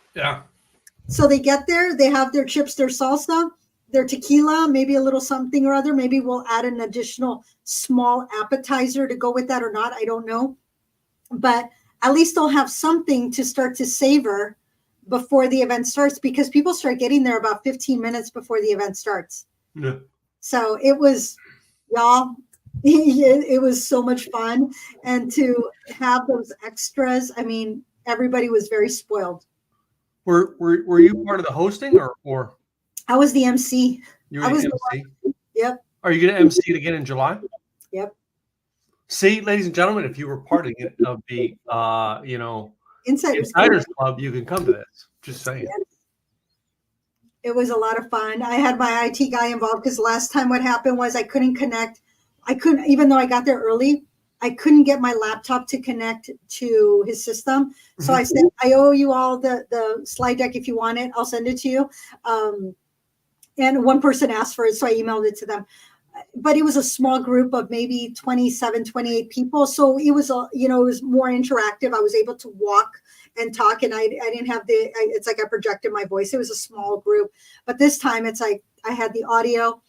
So they get there, they have their chips, their salsa, their tequila, maybe a little something or other. Maybe we'll add an additional small appetizer to go with that or not. I don't know. But at least they'll have something to start to savor before the event starts, because people start getting there about 15 minutes before the event starts. Yeah. So it was, y'all, it was so much fun. And to have those extras, I mean, everybody was very spoiled. Were you part of the hosting or? I was the MC. You were the MC? Yep. Are you going to MC it again in July? Yep. See, ladies and gentlemen, if you were part of the Insiders Club, you can come to this. Just saying. Yes. It was a lot of fun. I had my IT guy involved because last time what happened was I couldn't connect. Even though I got there early, I couldn't get my laptop to connect to his system. So I said, I owe you all the slide deck. If you want it, I'll send it to you. And one person asked for it, so I emailed it to them. But it was a small group of maybe 27, 28 people. So it was, it was more interactive. I was able to walk and talk, and I didn't have it's like I projected my voice. It was a small group. But this time it's like I had the audio.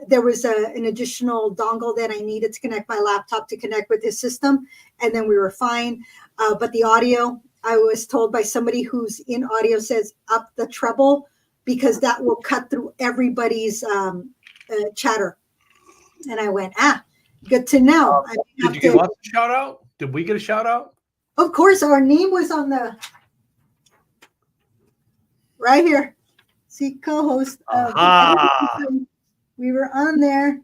There was an additional dongle that I needed to connect my laptop to connect with his system. And then we were fine. But the audio, I was told by somebody who's in audio, says up the treble, because that will cut through everybody's chatter. And I went, good to know. Did you give us a shout out? Did we get a shout out? Of course, our name was on right here. See, co-host. We were on there.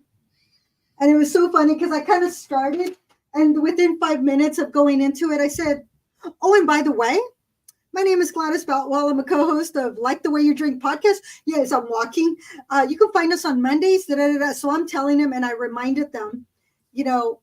And it was so funny because I kind of started, and within 5 minutes of going into it, I said, oh, and by the way, my name is Gladys Boutwell. I'm a co-host of Like the Way You Drink podcast. Yes, I'm walking. You can find us on Mondays. So I'm telling them, and I reminded them, YouTube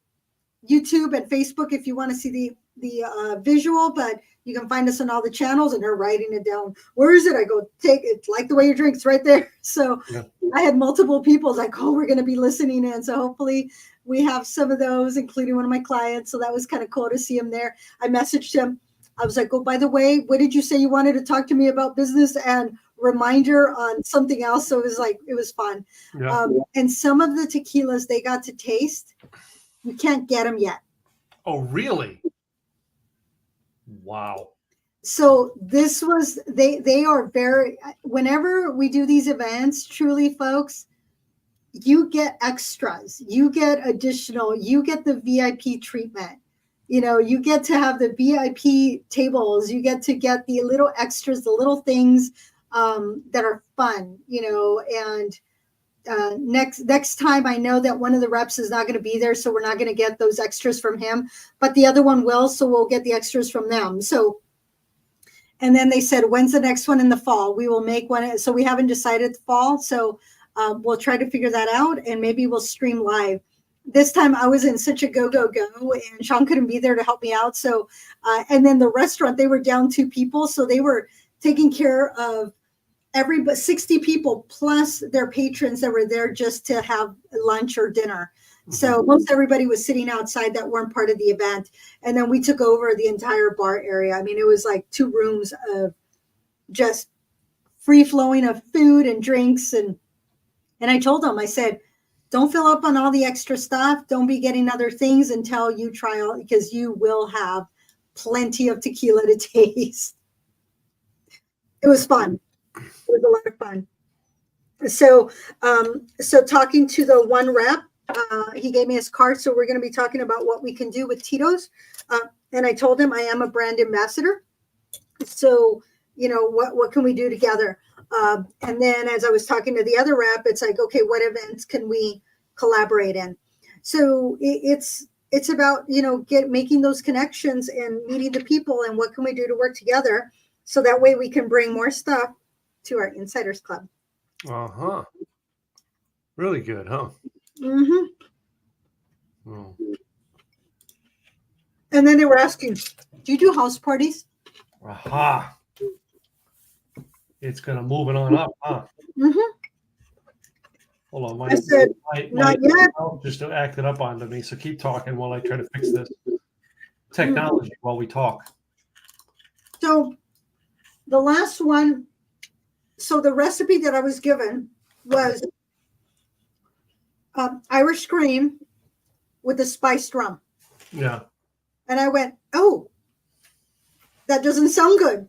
and Facebook if you want to see the visual, but you can find us on all the channels, and they're writing it down. Where is it? I go, take it. Like the Way You Drink. It's right there. So yeah. I had multiple people like, oh, we're going to be listening in. So hopefully we have some of those, including one of my clients. So that was kind of cool to see him there. I messaged him. I was like, oh, by the way, what did you say you wanted to talk to me about business, and reminder on something else? So it was fun. Yeah. And some of the tequilas they got to taste, you can't get them yet. Oh, really? Wow. So this was, they are very, whenever we do these events, truly folks, you get extras, you get additional, you get the VIP treatment. You get to have the VIP tables. You get to get the little extras, the little things that are fun, and next time I know that one of the reps is not going to be there. So we're not going to get those extras from him, but the other one will. So we'll get the extras from them. So, and then they said, when's the next one in the fall? We will make one. So we haven't decided the fall. So we'll try to figure that out, and maybe we'll stream live. this time I was in such a go, and Sean couldn't be there to help me out. So, and then the restaurant, they were down 2 people. So they were taking care of 60 people plus their patrons that were there just to have lunch or dinner. So most everybody was sitting outside that weren't part of the event. And then we took over the entire bar area. I mean, it was like 2 rooms of just free flowing of food and drinks. And I told them, I said, don't fill up on all the extra stuff. Don't be getting other things until you try all, because you will have plenty of tequila to taste. It was fun. It was a lot of fun. So, so talking to the one rep, he gave me his card. So we're going to be talking about what we can do with Tito's. And I told him I am a brand ambassador. So, you know, what can we do together? And then as I was talking to the other rep, it's like, okay, what events can we collaborate in? So it's about, you know, making those connections and meeting the people and what can we do to work together so that way we can bring more stuff to our Insiders Club. Uh-huh. Really good, huh? Mm-hmm. Oh. And then they were asking, do you do house parties? Aha. It's going to move it on up, huh? Mm-hmm. Hold on. I said, not yet. Just acted up onto me, so keep talking while I try to fix this technology while we talk. So the last one, so the recipe that I was given was Irish cream with a spiced rum. Yeah. And I went, oh, that doesn't sound good.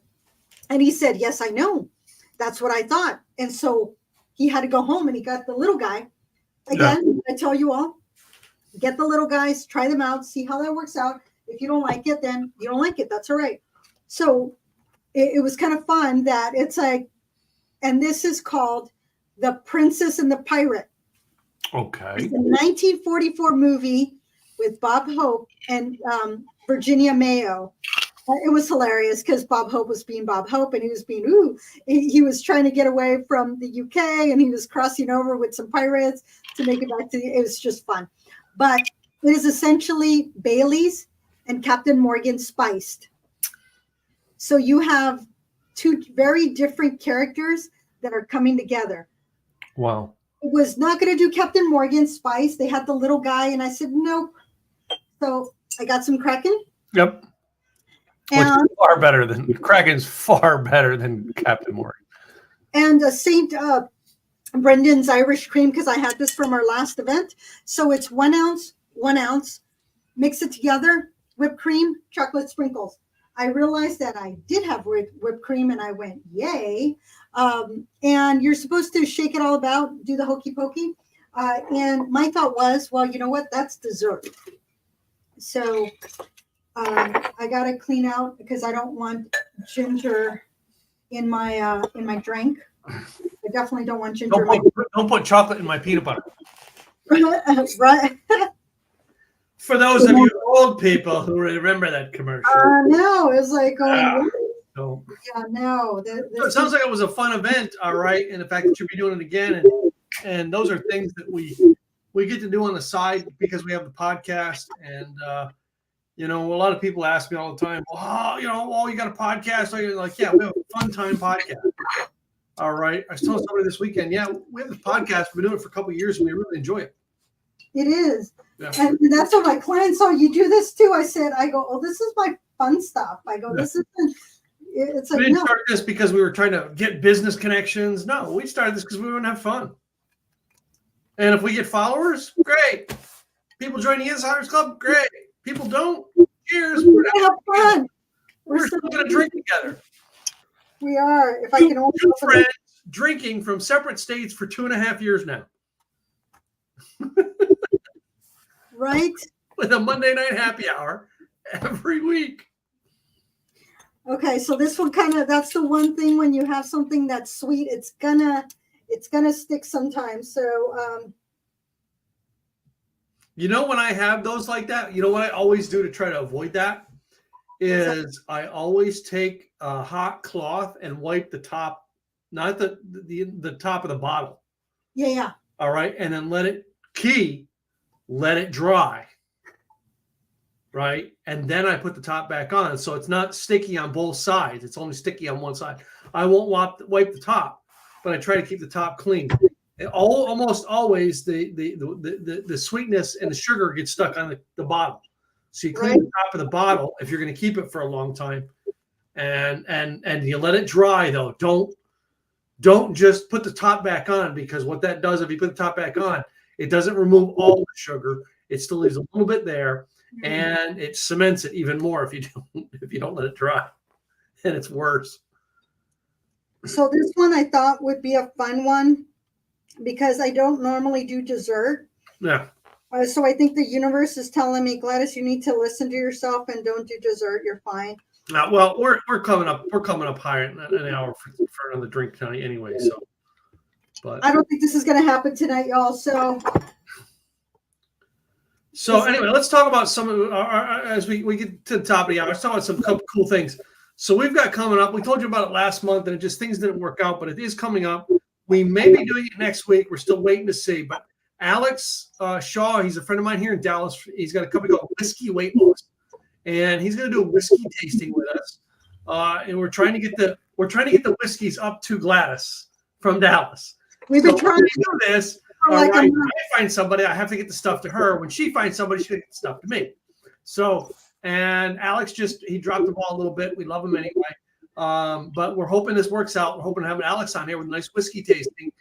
And he said, yes, I know. That's what I thought. And so he had to go home and he got the little guy. Again, I tell you all, get the little guys, try them out, see how that works out. If you don't like it, then you don't like it. That's all right. So it was kind of fun that it's like, and this is called The Princess and the Pirate. Okay. It's a 1944 movie with Bob Hope and Virginia Mayo. It was hilarious because Bob Hope was being Bob Hope and he was being, he was trying to get away from the UK and he was crossing over with some pirates to make it back to it was just fun. But it is essentially Bailey's and Captain Morgan spiced. So you have 2 very different characters that are coming together. Wow. It was not going to do Captain Morgan spice. They had the little guy and I said, nope. So I got some Kraken. Yep. Which is far better than Kraken's far better than Captain Morgan. And St. Brendan's Irish cream because I had this from our last event. So it's 1 ounce, mix it together, whipped cream, chocolate sprinkles. I realized that I did have whipped cream and I went, yay. And you're supposed to shake it all about, do the hokey pokey. And my thought was, well, you know what? That's dessert. So I got to clean out because I don't want ginger in my drink. I definitely don't want ginger. Don't put chocolate in my peanut butter. Right. For those of you old people who remember that commercial. No, it was like going. So, yeah, no. So it sounds like it was a fun event, all right, and the fact that you'll be doing it again, and those are things that we get to do on the side because we have the podcast, and you know, a lot of people ask me all the time, well, you know, you got a podcast? I'm like, yeah, we have a fun time podcast. All right. I was telling somebody this weekend, yeah, we have this podcast. We've been doing it for a couple of years and we really enjoy it. It is. Yeah. And that's what my clients saw. You do this too. I go, oh, this is my fun stuff. I go, this isn't. It's like, we didn't start this because we were trying to get business connections. No, we started this because we want to have fun. And if we get followers, great. People join the Insiders Club, great. People don't. Cheers. We're gonna have fun. We're still going to drink together. We are. If I can only two friends drinking from separate states for 2.5 years now. Right. With a Monday night happy hour every week. Okay, so this one that's the one thing when you have something that's sweet, it's gonna stick sometimes. So you know, when I have those like that, you know what I always do to try to avoid that is I always take a hot cloth and wipe the top, not the top of the bottle. Yeah. All right, and then let it let it dry, right? And then I put the top back on. So it's not sticky on both sides. It's only sticky on one side. I won't wipe the top, but I try to keep the top clean. Almost always the sweetness and the sugar gets stuck on the bottle. So you clean the top of the bottle if you're going to keep it for a long time. And you let it dry though. Don't just put the top back on, because what that does, if you put the top back on, it doesn't remove all the sugar. It still leaves a little bit there, and it cements it even more if you don't let it dry, and it's worse. So this one I thought would be a fun one because I don't normally do dessert. Yeah. So I think the universe is telling me, Gladys, you need to listen to yourself and don't do dessert. You're fine. Well, we're coming up higher in an hour for another drink tonight anyway. So, but I don't think this is going to happen tonight, y'all. So anyway, let's talk about some of as we get to the top of the hour. Let's talk about some couple cool things. So we've got coming up. We told you about it last month, and things didn't work out, but it is coming up. We may be doing it next week. We're still waiting to see. But Alex Shaw, he's a friend of mine here in Dallas. He's got a company called Whiskey Weight Loss, and he's going to do a whiskey tasting with us. And we're trying to get the whiskeys up to Gladys from Dallas. We've been trying to do this. Like right. When I find somebody, I have to get the stuff to her. When she finds somebody, she gets the stuff to me. So, and Alex he dropped the ball a little bit. We love him anyway. But we're hoping this works out. We're hoping to have Alex on here with a nice whiskey tasting.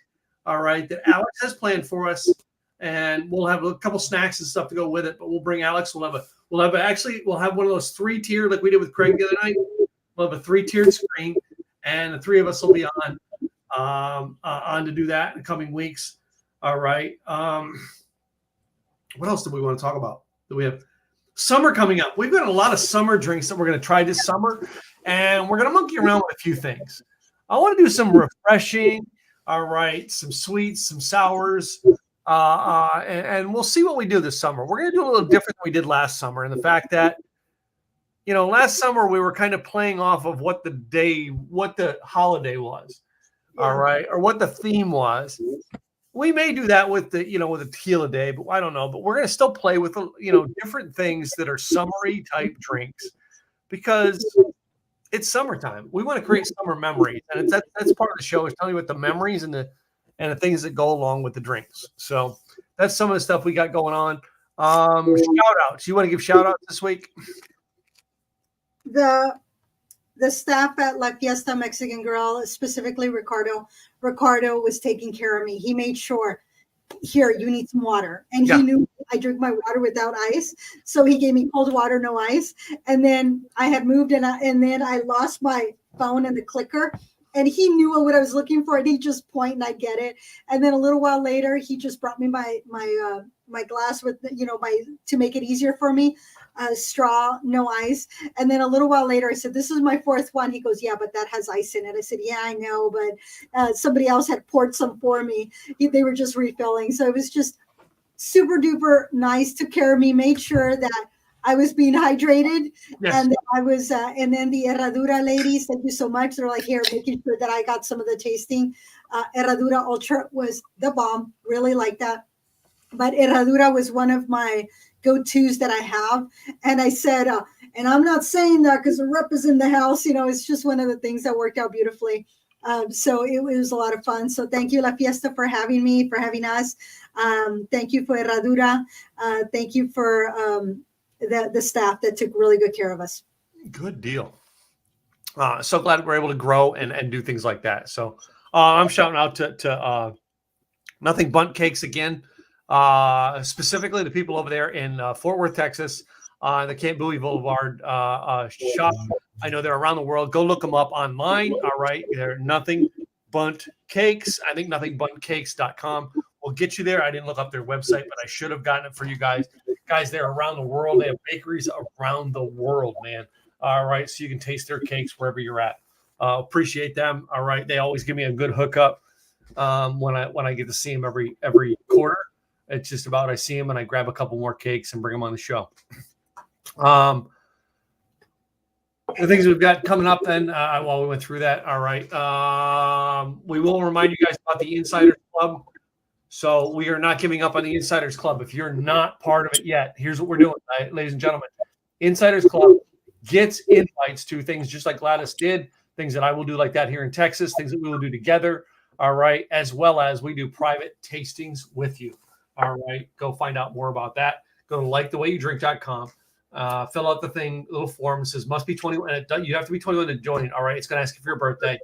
All right, that Alex has planned for us, and we'll have a couple snacks and stuff to go with it. But we'll bring Alex. We'll have one of those 3-tier like we did with Craig the other night. We'll have a 3-tiered screen, and the three of us will be on to do that in the coming weeks. All right. What else do we want to talk about? Do we have summer coming up? We've got a lot of summer drinks that we're going to try this summer, and we're going to monkey around with a few things. I want to do some refreshing. All right, some sweets, some sours, and we'll see what we do this summer. We're going to do a little different than we did last summer, and the fact that, last summer we were kind of playing off of what the holiday was, all right, or what the theme was. We may do that with the tequila day, but I don't know. But we're going to still play with, different things that are summery type drinks, because it's summertime. We want to create summer memories, and that's part of the show, is telling you what the memories and the things that go along with the drinks. So that's some of the stuff we got going on. Shout outs. You want to give shout outs this week? The staff at La Fiesta Mexican Grill, specifically Ricardo was taking care of me. He made sure, here, you need some water. And he knew I drink my water without ice. So he gave me cold water, no ice. And then I had moved and then I lost my phone and the clicker. And he knew what I was looking for, and he just point and I get it. And then a little while later, he just brought me my glass with, to make it easier for me, straw, no ice. And then a little while later, I said, this is my fourth one. He goes, yeah, but that has ice in it. I said, yeah, I know, but somebody else had poured some for me. They were just refilling. So it was just super duper nice, took care of me, made sure that I was being hydrated. Yes. And I was, and then the Herradura ladies, thank you so much. They're like, here, making sure that I got some of the tasting. Herradura Ultra was the bomb, really like that. But Herradura was one of my go-tos that I have. And I said, and I'm not saying that because the rep is in the house, it's just one of the things that worked out beautifully. So it was a lot of fun. So thank you, La Fiesta, for having me, for having us. Thank you for Herradura. Thank you for the staff that took really good care of us. Good deal. So glad we're able to grow and do things like that. So I'm shouting out to Nothing Bundt Cakes again, specifically the people over there in Fort Worth, Texas, the Camp Bowie Boulevard shop. I know they're around the world. Go look them up online. All right. They're Nothing Bundt Cakes. I think nothingbundtcakes.com will get you there. I didn't look up their website, but I should have gotten it for you guys. Guys, they're around the world. They have bakeries around the world, man. All right, so you can taste their cakes wherever you're at. Appreciate them. All right, they always give me a good hookup when I get to see them every quarter. It's just about I see them and I grab a couple more cakes and bring them on the show. The things we've got coming up then while we went through that. All right, we will remind you guys about the Insiders Club. So we are not giving up on the Insiders Club. If you're not part of it yet, here's what we're doing, right, ladies and gentlemen. Insiders Club gets invites to things just like Gladys did, things that I will do like that here in Texas, things that we will do together, all right, as well as we do private tastings with you, all right. Go find out more about that. Go to likethewayyouDrink.com. Fill out the little form. It says must be 21. You have to be 21 to join, all right. It's going to ask you for your birthday.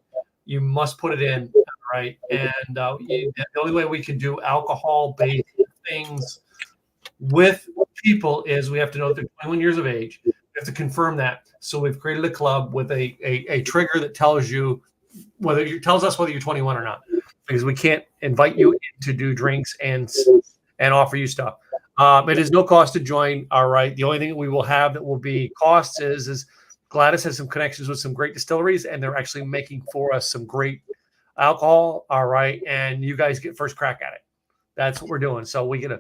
You must put it in, all right. And the only way we can do alcohol-based things with people is we have to know that they're 21 years of age. We have to confirm that. So we've created a club with a trigger that tells you tells us whether you're 21 or not, because we can't invite you in to do drinks and offer you stuff. It is no cost to join. All right. The only thing that we will have that will be costs is Gladys has some connections with some great distilleries, and they're actually making for us some great alcohol. All right. And you guys get first crack at it. That's what we're doing. So we get a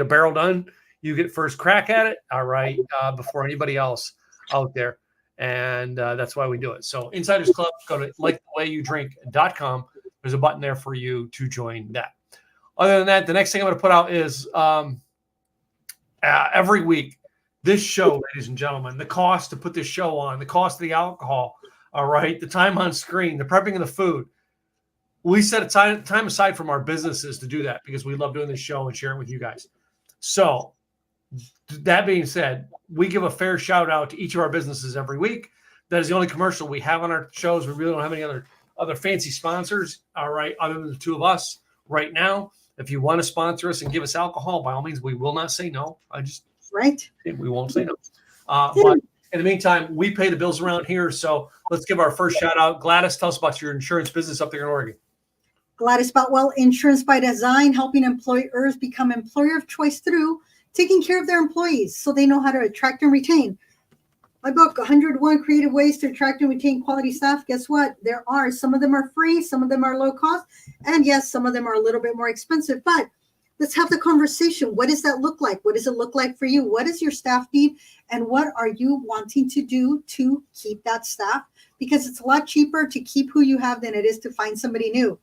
barrel done. You get first crack at it. All right. Before anybody else out there. And that's why we do it. So Insiders Club, go to likethewayyouDrink.com. There's a button there for you to join that. Other than that, the next thing I'm going to put out is every week, this show, ladies and gentlemen, the cost to put this show on, the cost of the alcohol, all right, the time on screen, the prepping of the food. We set a time aside from our businesses to do that because we love doing this show and sharing it with you guys. So that being said, we give a fair shout out to each of our businesses every week. That is the only commercial we have on our shows. We really don't have any other fancy sponsors, all right, other than the two of us right now. If you want to sponsor us and give us alcohol, by all means, we will not say no. We won't say no. But in the meantime, we pay the bills around here. So let's give our first shout out. Gladys, tell us about your insurance business up there in Oregon. Gladys Boutwell, Insurance by Design, helping employers become employer of choice through taking care of their employees so they know how to attract and retain. My book, 101 Creative Ways to Attract and Retain Quality Staff. Guess what? There are. Some of them are free. Some of them are low cost. And yes, some of them are a little bit more expensive. But let's have the conversation. What does that look like? What does it look like for you? What does your staff need? And what are you wanting to do to keep that staff? Because it's a lot cheaper to keep who you have than it is to find somebody new.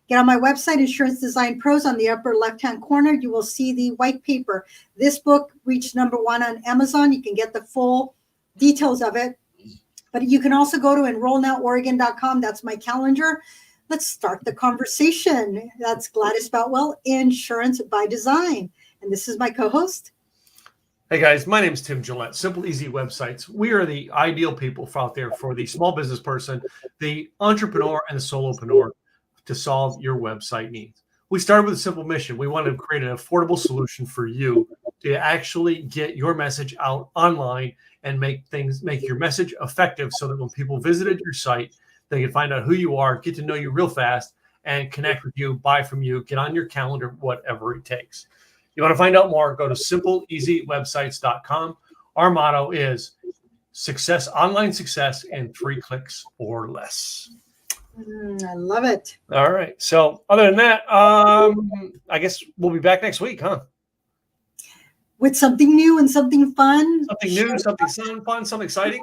Get on my website, Insurance Design Pros. On the upper left-hand corner, you will see the white paper. This book reached #1 on Amazon. You can get the full details of it. But you can also go to enrollnoworegon.com. That's my calendar. Let's start the conversation. That's Gladys Boutwell, Insurance by Design. And this is my co-host. Hey guys, my name is Tim Gillette. Simple, easy websites. We are the ideal people out there for the small business person, the entrepreneur, and the solopreneur to solve your website needs. We started with a simple mission. We wanted to create an affordable solution for you to actually get your message out online and make your message effective so that when people visited your site, they can find out who you are, get to know you real fast, and connect with you, buy from you, get on your calendar, whatever it takes. You want to find out more, go to simpleeasywebsites.com. Our motto is success, online success in 3 clicks or less. I love it. All right. So other than that, I guess we'll be back next week, huh? With something new and something fun. Something new, something fun, something exciting.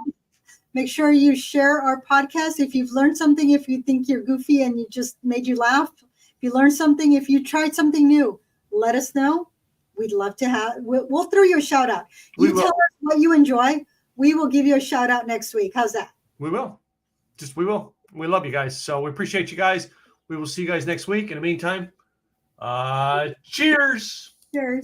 Make sure you share our podcast. If you've learned something, if you think you're goofy and you just made you laugh, if you learned something, if you tried something new, let us know. We'd love to we'll throw you a shout out. You tell us what you enjoy. We will give you a shout out next week. How's that? We will. We will. We love you guys. So we appreciate you guys. We will see you guys next week. In the meantime, cheers. Cheers.